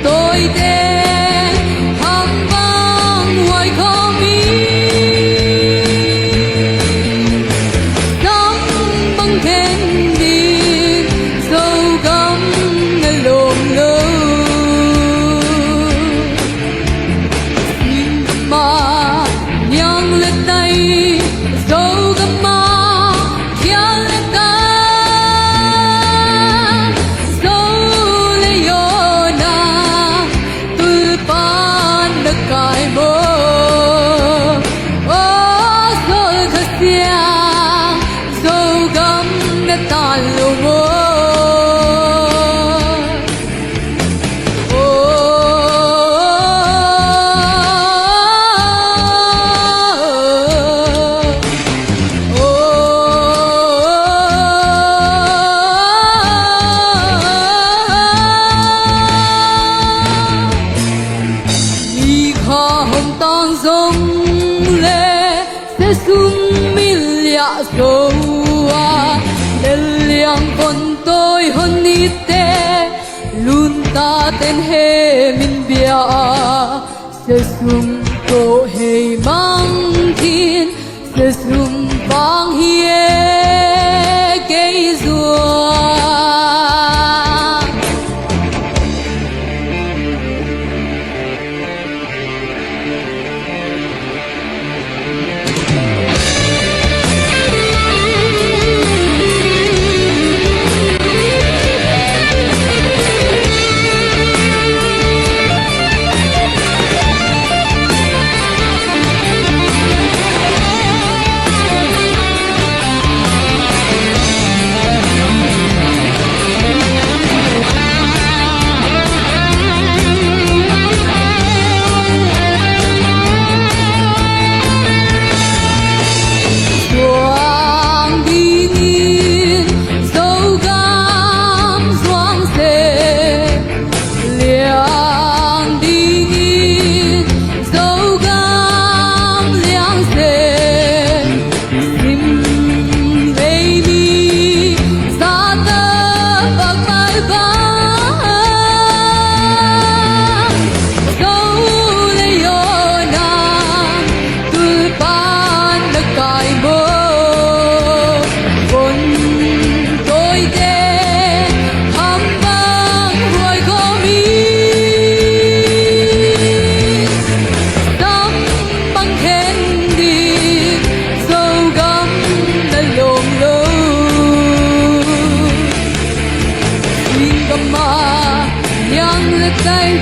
tôi đen hàm vang ngoài khó mi gắm băng khen đi dâu gắm nơi lồm lơ xin mà nhang lên tay dâu gắm mà khian lên ta dâu lê yo na tui pan được cài mơ ô dâu khát sia dâu gắm đã tan lâu mơ hồng tang dông lê sẽ sum milia soa del liang con tôi hon ni te lun ta ten he min bia sẽ sum to he mang thiên sẽ sum bang hie ke zua nhang lên tay